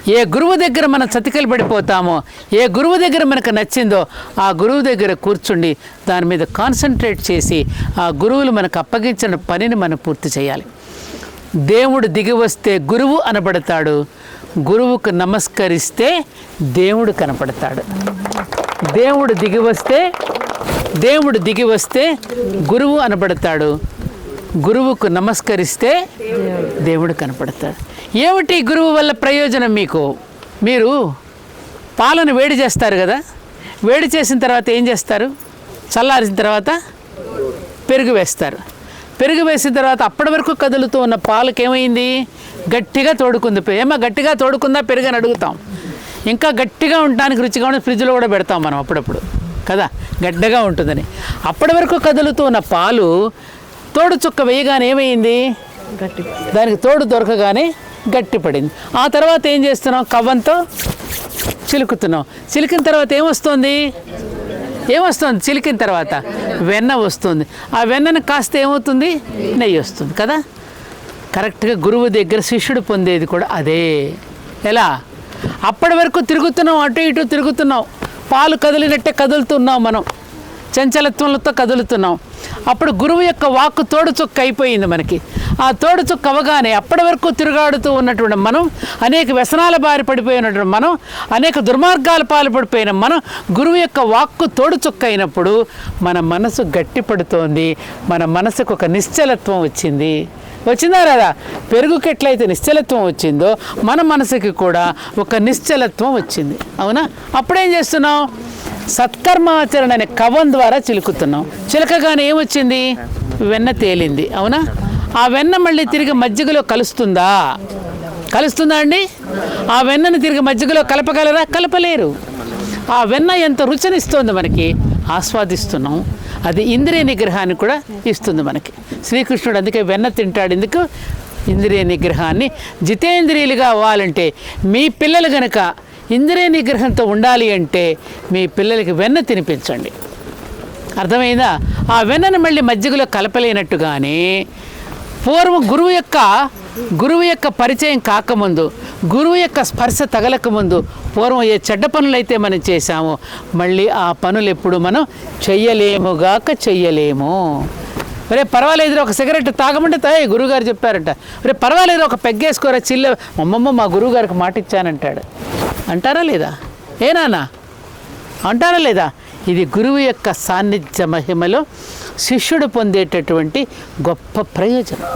ఏ గురువు దగ్గర మనం చతికిలు పడిపోతామో, ఏ గురువు దగ్గర మనకు నచ్చిందో ఆ గురువు దగ్గర కూర్చుండి దాని మీద కాన్సన్ట్రేట్ చేసి ఆ గురువులు మనకు అప్పగించిన పనిని మనం పూర్తి చేయాలి. దేవుడు దిగి వస్తే గురువు అనబడతాడు, గురువుకు నమస్కరిస్తే దేవుడు కనపడతాడు. దేవుడు దిగి వస్తే గురువు అనబడతాడు, గురువుకు నమస్కరిస్తే దేవుడు కనపడతాడు. ఏమిటి గురువు వల్ల ప్రయోజనం? మీరు పాలను వేడి చేస్తారు కదా, వేడి చేసిన తర్వాత ఏం చేస్తారు? చల్లారిన తర్వాత పెరుగు వేస్తారు. పెరుగు వేసిన తర్వాత అప్పటి వరకు కదులుతూ ఉన్న పాలకి ఏమైంది? గట్టిగా తోడుకుంది. ఏమో గట్టిగా తోడుకుందా పెరుగు అని అడుగుతాం. ఇంకా గట్టిగా ఉండడానికి రుచిగా ఉండి ఫ్రిడ్జ్లో కూడా పెడతాం మనం అప్పుడప్పుడు కదా, గడ్డగా ఉంటుందని. అప్పటి వరకు కదులుతూ ఉన్న పాలు తోడు చుక్క వేయగానే ఏమైంది? దానికి తోడు దొరకగానే గట్టిపడింది. ఆ తర్వాత ఏం చేస్తున్నాం? కవ్వంతో చిలుకుతున్నాం. చిలికిన తర్వాత ఏమొస్తుంది? చిలికిన తర్వాత వెన్న వస్తుంది. ఆ వెన్నను కాస్త ఏమవుతుంది? నెయ్యి వస్తుంది కదా. కరెక్ట్గా గురువు దగ్గర శిష్యుడు పొందేది కూడా అదే. ఎలా? అప్పటి వరకు తిరుగుతున్నాం, అటు ఇటు తిరుగుతున్నాం, పాలు కదిలినట్టే కదులుతున్నాం, మనం చంచలత్వంతో కదులుతున్నాం. అప్పుడు గురువు యొక్క వాక్కు తోడు చుక్క అయిపోయింది మనకి. ఆ తోడు చుక్క అవగానే అప్పటి వరకు తిరుగాడుతూ ఉన్నటువంటి మనం, అనేక వ్యసనాల బారి పడిపోయినటువంటి మనం, అనేక దుర్మార్గాల పాల్పడిపోయిన మనం, గురువు యొక్క వాక్కు తోడు చుక్క అయినప్పుడు మన మనసు గట్టిపడుతోంది. మన మనసుకు ఒక నిశ్చలత్వం వచ్చిందా రాదా? పెరుగుకి ఎట్లయితే నిశ్చలత్వం వచ్చిందో మన మనసుకి కూడా ఒక నిశ్చలత్వం వచ్చింది. అవునా? అప్పుడేం చేస్తున్నాం? సత్కర్మాచరణ అనే కవం ద్వారా చిలుకుతున్నాం. చిలకగానే ఏమొచ్చింది? వెన్న తేలింది. అవునా? ఆ వెన్న మళ్ళీ తిరిగి మజ్జిగలో కలుస్తుందా అండి? ఆ వెన్నను తిరిగి మజ్జిగలో కలపగలరా? కలపలేరు. ఆ వెన్న ఎంత రుచినిస్తోంది మనకి, ఆస్వాదిస్తున్నాం. అది ఇంద్రియ నిగ్రహాన్ని కూడా ఇస్తుంది మనకి. శ్రీకృష్ణుడు అందుకే వెన్న తింటాడు. ఎందుకు? ఇంద్రియ నిగ్రహాన్ని. జితేంద్రియులుగా అవ్వాలంటే మీ పిల్లలు గనక ఇంద్రియ నిగ్రహంతో ఉండాలి అంటే మీ పిల్లలకి వెన్న తినిపించండి. అర్థమైందా? ఆ వెన్నను మళ్ళీ మజ్జిగలో కలపలేనట్టుగానే పూర్వం గురువు యొక్క పరిచయం కాకముందు, గురువు యొక్క స్పర్శ తగలకముందు పూర్వం ఏ చెడ్డ పనులైతే మనం చేశామో మళ్ళీ ఆ పనులు ఎప్పుడు మనం చెయ్యలేము. రే పర్వాలేదు ఒక సిగరెట్ తాగమంటే గురువుగారు చెప్పారంట. రే పర్వాలేదు ఒక పెగ్గేసుకోరా చిల్ల, అమ్మమ్మ మా గురువుగారికి మాట ఇచ్చానంటాడు. అంటారా లేదా? ఏనానా అంటారా లేదా? ఇది గురువు యొక్క సాన్నిధ్య మహిమలో శిష్యుడు పొందేటటువంటి గొప్ప ప్రయోజనం.